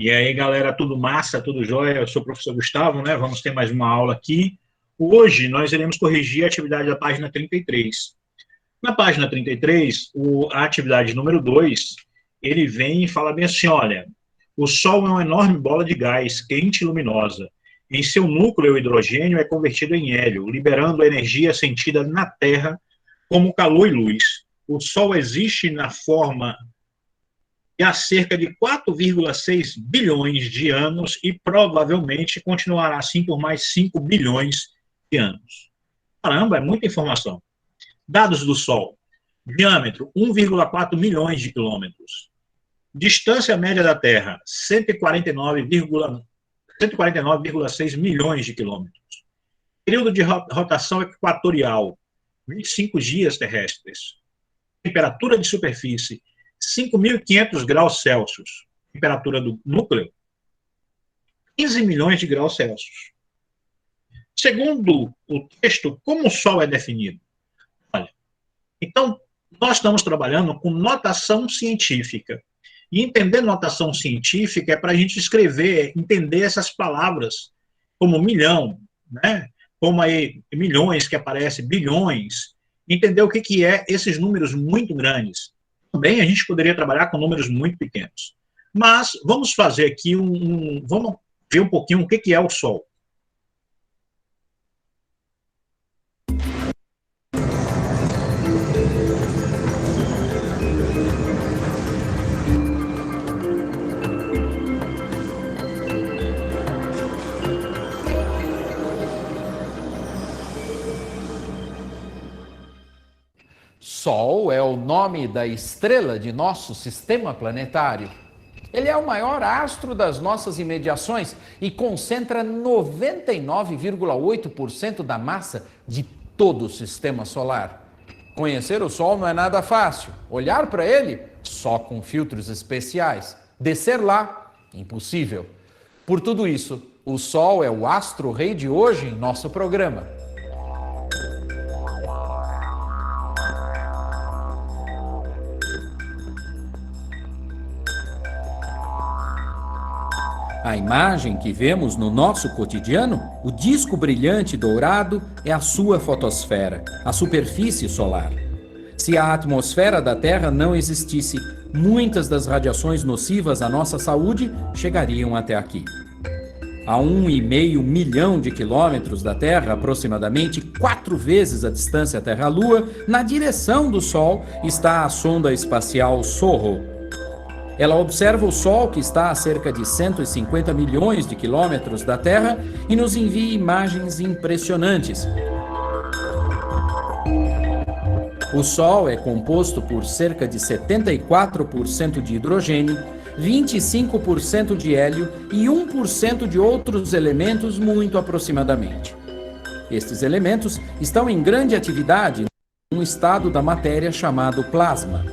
E aí, galera, tudo massa, tudo jóia? Eu sou o professor Gustavo, né? Vamos ter mais uma aula aqui. Hoje nós iremos corrigir a atividade da página 33. Na página 33, a atividade número 2, ele vem e fala bem assim, olha, o Sol é uma enorme bola de gás quente e luminosa. Em seu núcleo, o hidrogênio é convertido em hélio, liberando a energia sentida na Terra como calor e luz. O Sol existe na forma e há cerca de 4,6 bilhões de anos e provavelmente continuará assim por mais 5 bilhões de anos. Caramba, é muita informação. Dados do Sol. Diâmetro, 1,4 milhões de quilômetros. Distância média da Terra, 149,6 milhões de quilômetros. Período de rotação equatorial, 25 dias terrestres. Temperatura de superfície, 5.500 graus Celsius. Temperatura do núcleo, 15 milhões de graus Celsius. Segundo o texto, como o Sol é definido? Olha, então, nós estamos trabalhando com notação científica. E entender notação científica é para a gente escrever, entender essas palavras, como milhão, né? Como aí milhões que aparece, bilhões, entender o que é esses números muito grandes. Também a gente poderia trabalhar com números muito pequenos. Mas vamos fazer aqui vamos ver um pouquinho o que é o Sol. Sol é o nome da estrela de nosso sistema planetário. Ele é o maior astro das nossas imediações e concentra 99,8% da massa de todo o sistema solar. Conhecer o Sol não é nada fácil. Olhar para ele, só com filtros especiais. Descer lá, impossível. Por tudo isso, o Sol é o astro-rei de hoje em nosso programa. A imagem que vemos no nosso cotidiano, o disco brilhante dourado, é a sua fotosfera, a superfície solar. Se a atmosfera da Terra não existisse, muitas das radiações nocivas à nossa saúde chegariam até aqui. A 1,5 milhão de quilômetros da Terra, aproximadamente 4 vezes a distância Terra-Lua, na direção do Sol, está a sonda espacial SOHO. Ela observa o Sol, que está a cerca de 150 milhões de quilômetros da Terra, e nos envia imagens impressionantes. O Sol é composto por cerca de 74% de hidrogênio, 25% de hélio e 1% de outros elementos muito aproximadamente. Estes elementos estão em grande atividade num estado da matéria chamado plasma.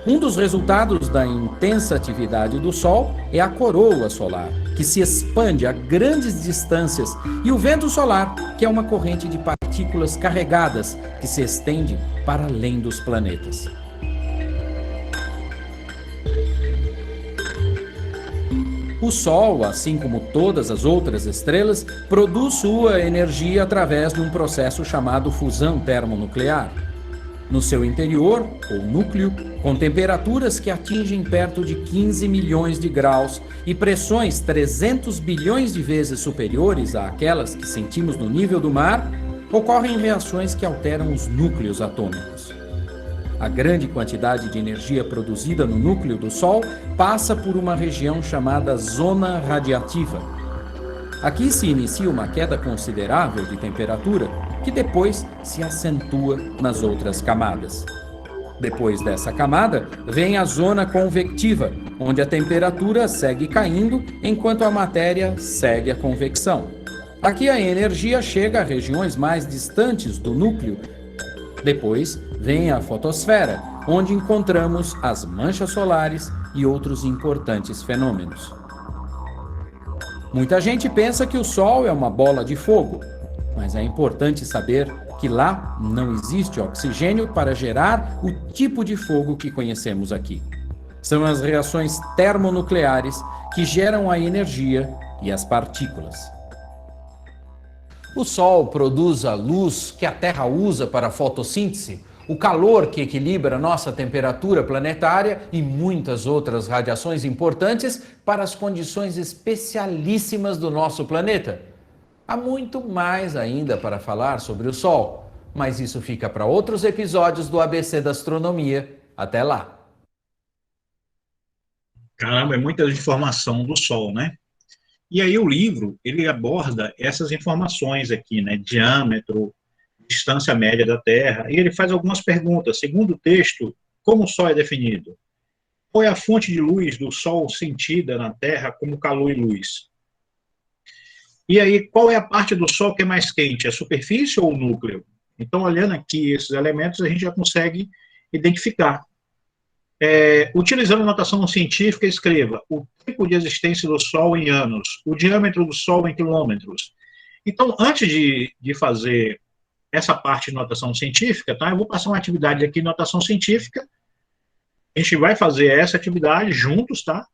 Um dos resultados da intensa atividade do Sol é a coroa solar, que se expande a grandes distâncias, e o vento solar, que é uma corrente de partículas carregadas que se estende para além dos planetas. O Sol, assim como todas as outras estrelas, produz sua energia através de um processo chamado fusão termonuclear. No seu interior, ou núcleo, com temperaturas que atingem perto de 15 milhões de graus e pressões 300 bilhões de vezes superiores àquelas que sentimos no nível do mar, ocorrem reações que alteram os núcleos atômicos. A grande quantidade de energia produzida no núcleo do Sol passa por uma região chamada zona radiativa. Aqui se inicia uma queda considerável de temperatura, que depois se acentua nas outras camadas. Depois dessa camada, vem a zona convectiva, onde a temperatura segue caindo enquanto a matéria segue a convecção. Aqui a energia chega a regiões mais distantes do núcleo. Depois vem a fotosfera, onde encontramos as manchas solares e outros importantes fenômenos. Muita gente pensa que o Sol é uma bola de fogo, mas é importante saber que lá não existe oxigênio para gerar o tipo de fogo que conhecemos aqui. São as reações termonucleares que geram a energia e as partículas. O Sol produz a luz que a Terra usa para a fotossíntese, o calor que equilibra nossa temperatura planetária e muitas outras radiações importantes para as condições especialíssimas do nosso planeta. Há muito mais ainda para falar sobre o Sol, mas isso fica para outros episódios do ABC da Astronomia. Até lá! Caramba, é muita informação do Sol, né? E aí o livro, ele aborda essas informações aqui, né? Diâmetro, distância média da Terra, e ele faz algumas perguntas. Segundo o texto, como o Sol é definido? Qual é a fonte de luz do Sol sentida na Terra como calor e luz? E aí, qual é a parte do Sol que é mais quente? A superfície ou o núcleo? Então, olhando aqui esses elementos, a gente já consegue identificar. Utilizando a notação científica, escreva o tempo de existência do Sol em anos, o diâmetro do Sol em quilômetros. Então, antes de fazer essa parte de notação científica, tá? Eu vou passar uma atividade aqui de notação científica. A gente vai fazer essa atividade juntos, tá?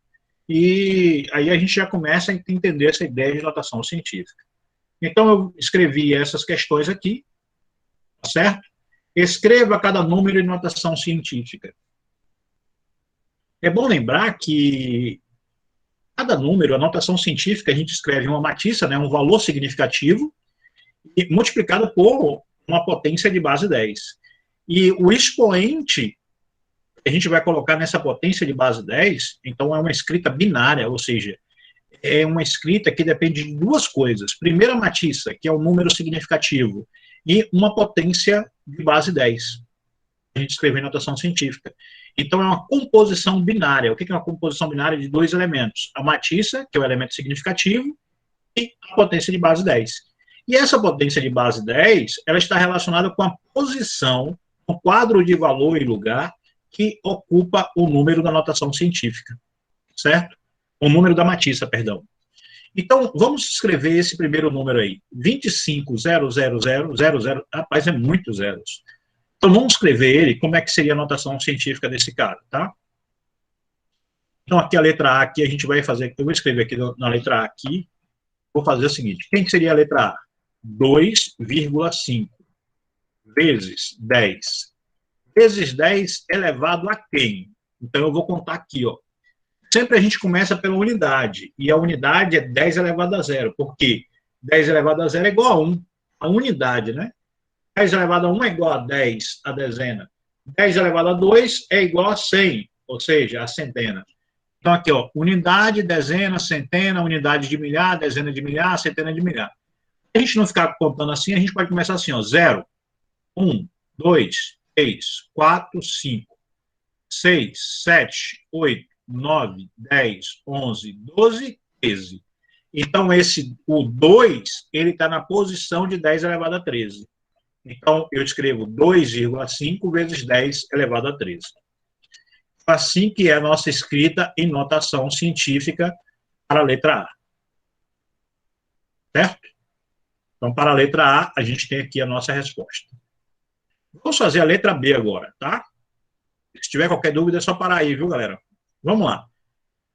E aí a gente já começa a entender essa ideia de notação científica. Então, eu escrevi essas questões aqui, tá certo? Escreva cada número em notação científica. É bom lembrar que cada número, a notação científica, a gente escreve uma matiça, né, um valor significativo, e multiplicado por uma potência de base 10. E o expoente que a gente vai colocar nessa potência de base 10, então é uma escrita binária, ou seja, é uma escrita que depende de duas coisas. Primeiro, a matiça, que é o número significativo, e uma potência de base 10. A gente escreveu em notação científica. Então, é uma composição binária. O que é uma composição binária? De dois elementos. A matiça, que é o elemento significativo, e a potência de base 10. E essa potência de base 10, ela está relacionada com a posição, o quadro de valor e lugar que ocupa o número da notação científica, certo? O número da matiça, perdão. Então, vamos escrever esse primeiro número aí, 25.000.00, rapaz, é muito zeros. Então, vamos escrever ele, como é que seria a notação científica desse cara, tá? Então, aqui a letra A, aqui a gente vai fazer, eu vou escrever aqui na letra A aqui, vou fazer o seguinte, quem que seria a letra A? 2,5 vezes 10 vezes 10 elevado a quem? Então, eu vou contar aqui, ó. Sempre a gente começa pela unidade, e a unidade é 10 elevado a zero. Por quê? 10 elevado a zero é igual a 1. A unidade, né? 10 elevado a 1 é igual a 10, a dezena. 10 elevado a 2 é igual a 100, ou seja, a centena. Então, aqui, ó, unidade, dezena, centena, unidade de milhar, dezena de milhar, centena de milhar. Se a gente não ficar contando assim, a gente pode começar assim, ó, 0, 1, 2, 3, 4, 5, 6, 7, 8, 9, 10, 11, 12, 13. Então, o 2, ele está na posição de 10 elevado a 13. Então, eu escrevo 2,5 vezes 10 elevado a 13. Assim que é a nossa escrita em notação científica para a letra A. Certo? Então, para a letra A, a gente tem aqui a nossa resposta. Vamos fazer a letra B agora, tá? Se tiver qualquer dúvida, é só parar aí, viu, galera? Vamos lá.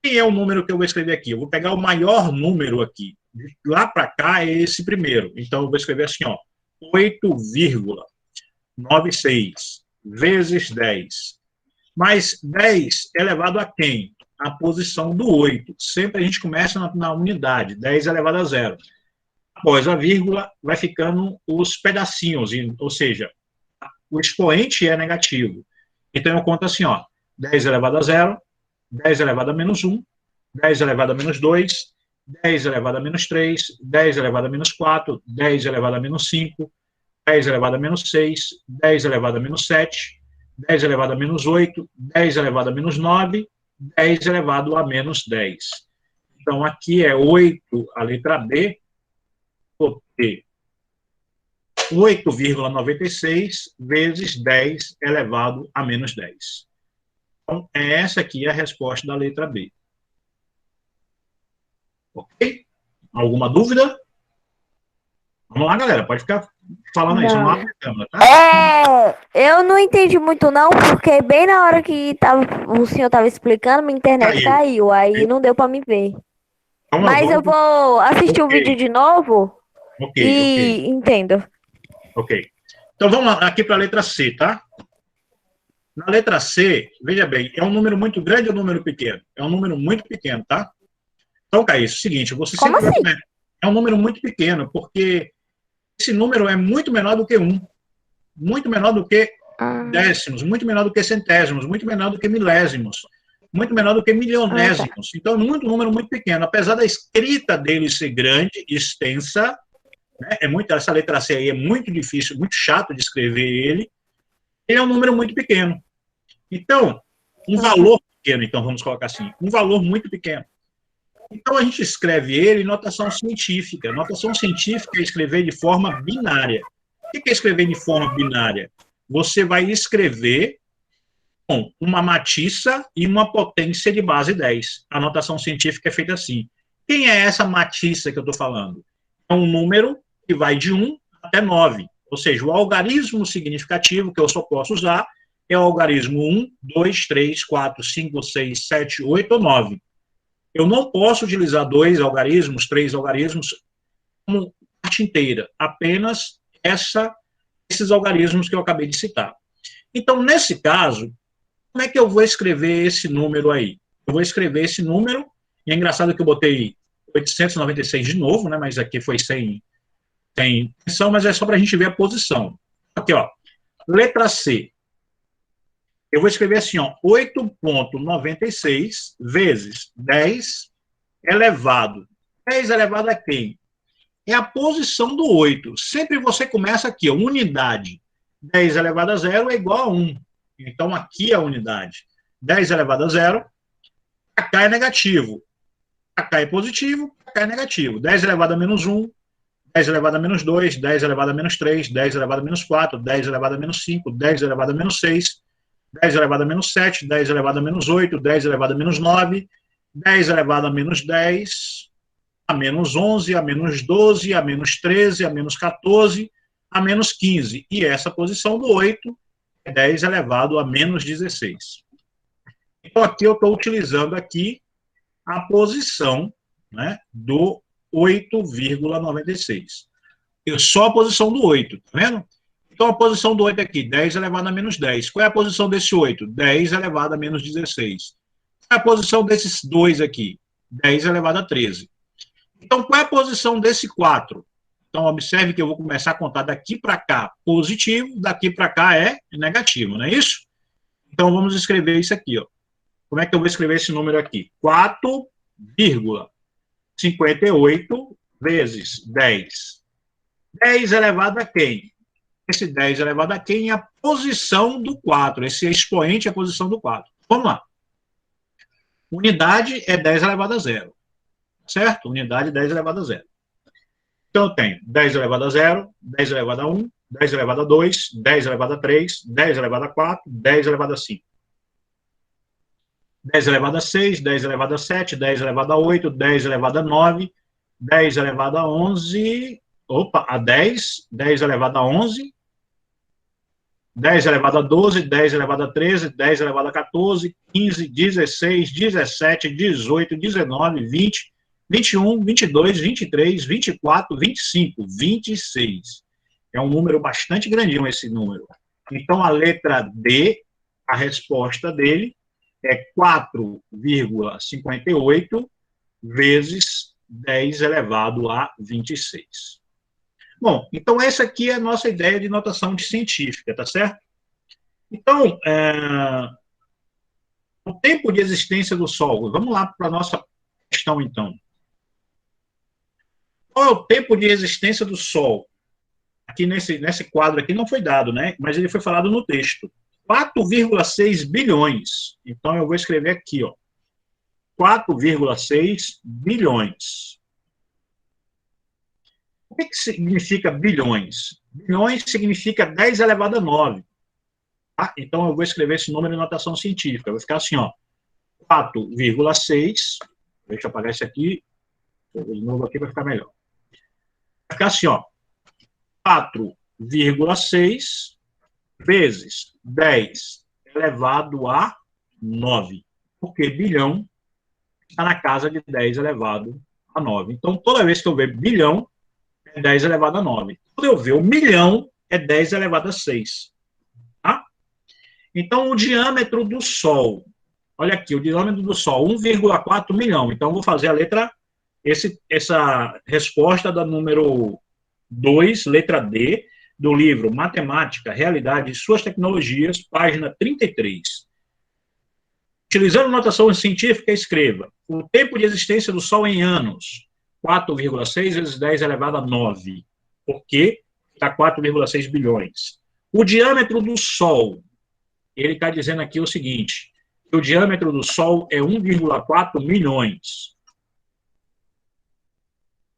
Quem é o número que eu vou escrever aqui? Eu vou pegar o maior número aqui. De lá para cá é esse primeiro. Então, eu vou escrever assim, ó. 8,96 vezes 10. Mas 10 elevado a quem? A posição do 8. Sempre a gente começa na unidade. 10 elevado a zero. Após a vírgula, vai ficando os pedacinhos, ou seja, o expoente é negativo. Então, eu conto assim, ó, 10 elevado a zero, 10 elevado a menos 1, 10 elevado a menos 2, 10 elevado a menos 3, 10 elevado a menos 4, 10 elevado a menos 5, 10 elevado a menos 6, 10 elevado a menos 7, 10 elevado a menos 8, 10 elevado a menos 9, 10 elevado a menos 10. Então, aqui é 8, a letra B, vou ter 8,96 vezes 10 elevado a menos 10. Então, essa aqui é a resposta da letra B. Ok? Alguma dúvida? Vamos lá, galera, pode ficar falando aí, só não Não. abre a câmera, tá? Eu não entendi muito não, porque bem na hora que o senhor tava explicando, minha internet Caiu. caiu, aí não deu pra me ver. Vamos, Mas eu vamos, vou assistir o ok, vídeo de novo ok, ok, e entendo. ok. Então vamos lá, aqui para a letra C, tá? Na letra C, veja bem, é um número muito grande ou um número pequeno? É um número muito pequeno, tá? Então, Caís, é o seguinte, você Como sempre vai assim? começar. É um número muito pequeno, porque esse número é muito menor do que um, muito menor do que Ah, décimos, muito menor do que centésimos, muito menor do que milésimos, muito menor do que tá. milionésimos. Então, muito número muito pequeno. Apesar da escrita dele ser grande, extensa, né, essa letra C aí é muito difícil, muito chato de escrever ele é um número muito pequeno. Então, um valor pequeno, então vamos colocar assim, um valor muito pequeno. Então, a gente escreve ele em notação científica. Notação científica é escrever de forma binária. O que é escrever de forma binária? Você vai escrever com uma matiça e uma potência de base 10. A notação científica é feita assim. Quem é essa matiça que eu estou falando? É um número que vai de 1 até 9. Ou seja, o algarismo significativo que eu só posso usar é o algarismo 1, 2, 3, 4, 5, 6, 7, 8 ou 9. Eu não posso utilizar 2 algarismos, 3 algarismos como parte inteira, apenas esses algarismos que eu acabei de citar. Então, nesse caso, como é que eu vou escrever esse número aí? Eu vou escrever esse número, e é engraçado que eu botei 896 de novo, né, mas aqui foi sem intenção, mas é só para a gente ver a posição. Aqui, ó, letra C. Eu vou escrever assim, ó, 8,96 vezes 10 elevado. 10 elevado a quem? É a posição do 8. Sempre você começa aqui, ó, unidade. 10 elevado a 0 é igual a 1. Então, aqui é a unidade. 10 elevado a 0, cá é negativo. Cá é positivo, cá é negativo. 10 elevado a menos 1, 10 elevado a menos 2, 10 elevado a menos 3, 10 elevado a menos 4, 10 elevado a menos 5, 10 elevado a menos 6, 10 elevado a menos 7, 10 elevado a menos 8, 10 elevado a menos 9, 10 elevado a menos 10, a menos 11, a menos 12, a menos 13, a menos 14, a menos 15. E essa posição do 8 é 10 elevado a menos 16. Então, aqui eu estou utilizando aqui a posição, né, do 8,96. Só a posição do 8, tá vendo? Então, a posição do 8 aqui, 10 elevado a menos 10. Qual é a posição desse 8? 10 elevado a menos 16. Qual é a posição desses 2 aqui? 10 elevado a 13. Então, qual é a posição desse 4? Então, observe que eu vou começar a contar daqui para cá positivo, daqui para cá é negativo, não é isso? Então, vamos escrever isso aqui, ó. Como é que eu vou escrever esse número aqui? 4,58 vezes 10. 10 elevado a quem? Esse 10 elevado a quem é a posição do 4. Esse expoente é a posição do 4. Vamos lá. Unidade é 10 elevado a 0. Certo? Unidade 10 elevado a 0. Então, eu tenho 10 elevado a 0, 10 elevado a 1, 10 elevado a 2, 10 elevado a 3, 10 elevado a 4, 10 elevado a 5. 10 elevado a 6, 10 elevado a 7, 10 elevado a 8, 10 elevado a 9, 10 elevado a 11, a 10, 10 elevado a 11, 10 elevado a 12, 10 elevado a 13, 10 elevado a 14, 15, 16, 17, 18, 19, 20, 21, 22, 23, 24, 25, 26. É um número bastante grandinho esse número. Então, a letra D, a resposta dele é 4,58 vezes 10 elevado a 26. Bom, então essa aqui é a nossa ideia de notação científica, tá certo? Então, o tempo de existência do Sol. Vamos lá para a nossa questão, então. Qual é o tempo de existência do Sol? Aqui nesse quadro aqui não foi dado, né? Mas ele foi falado no texto. 4,6 bilhões. Então, eu vou escrever aqui, ó. 4,6 bilhões. O que significa bilhões? Bilhões significa 10 elevado a 9. Tá? Então, eu vou escrever esse número em notação científica. Vai ficar assim, ó. 4,6. Deixa eu apagar esse aqui. De novo aqui vai ficar melhor. Vai ficar assim, ó. 4,6 vezes 10 elevado a 9. Porque bilhão está na casa de 10 elevado a 9. Então, toda vez que eu ver bilhão, é 10 elevado a 9. Quando eu ver o milhão, é 10 elevado a 6. Tá? Então, o diâmetro do Sol, olha aqui, o diâmetro do Sol, 1,4 milhão. Então, eu vou fazer a letra, essa resposta da número 2, letra D, do livro Matemática, Realidade e Suas Tecnologias, página 33. Utilizando notação científica, escreva: o tempo de existência do Sol em anos, 4,6 vezes 10 elevado a 9. Por quê? Está 4,6 bilhões. O diâmetro do Sol, ele está dizendo aqui o seguinte, que o diâmetro do Sol é 1,4 milhões.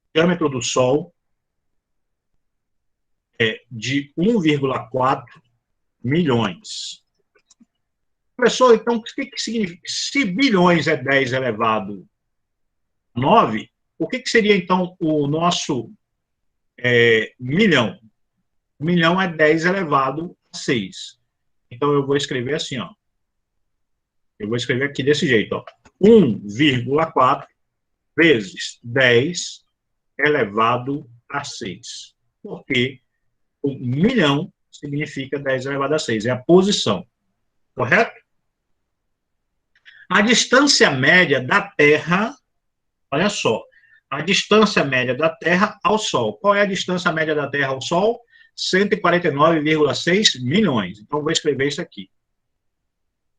O diâmetro do Sol é de 1,4 milhões. Professor, então, o que significa? Se bilhões é 10 elevado a 9, o que seria, então, o nosso milhão? O milhão é 10 elevado a 6. Então, eu vou escrever assim, ó. Eu vou escrever aqui desse jeito, ó. 1,4 vezes 10 elevado a 6. Porque o milhão significa 10 elevado a 6. É a posição. Correto? A distância média da Terra, olha só, a distância média da Terra ao Sol. Qual é a distância média da Terra ao Sol? 149,6 milhões. Então, eu vou escrever isso aqui.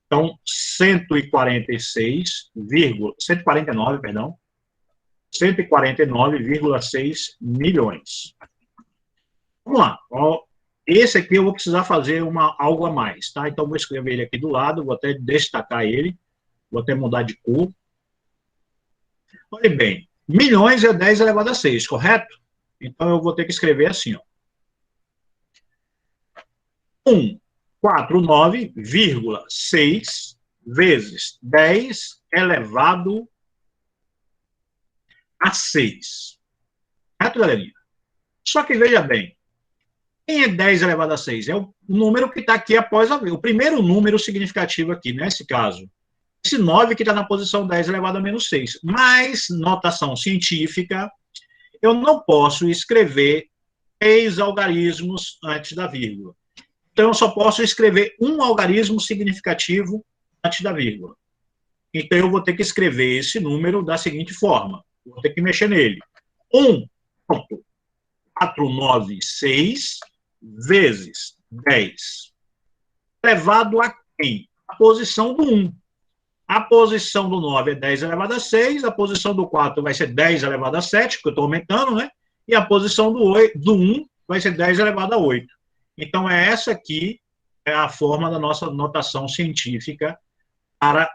Então, 149,6 milhões. Vamos lá. Esse aqui eu vou precisar fazer algo a mais, tá? Então, vou escrever ele aqui do lado, vou até destacar ele, vou até mudar de cor. Olha bem, milhões é 10 elevado a 6, correto? Então, eu vou ter que escrever assim, ó. 149,6 vezes 10 elevado a 6. Correto, galerinha? Só que veja bem, quem é 10 elevado a 6? É o número que está aqui após a vírgula. O primeiro número significativo aqui, nesse caso. Esse 9 que está na posição 10 elevado a menos 6. Mas, notação científica, eu não posso escrever 3 algarismos antes da vírgula. Então, eu só posso escrever um algarismo significativo antes da vírgula. Então, eu vou ter que escrever esse número da seguinte forma. Vou ter que mexer nele. 1,496 vezes 10 elevado a quem? A posição do 1. A posição do 9 é 10 elevado a 6, a posição do 4 vai ser 10 elevado a 7, porque eu estou aumentando, né? E a posição do 1 vai ser 10 elevado a 8. Então, essa aqui é a forma da nossa notação científica para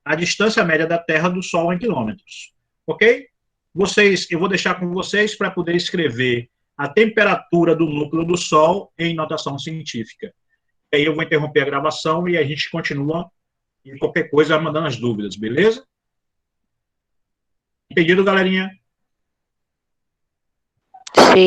a distância média da Terra do Sol em quilômetros. Ok? Eu vou deixar com vocês para poder escrever a temperatura do núcleo do Sol em notação científica. E aí eu vou interromper a gravação e a gente continua, e qualquer coisa mandando as dúvidas, beleza? Entendido, galerinha?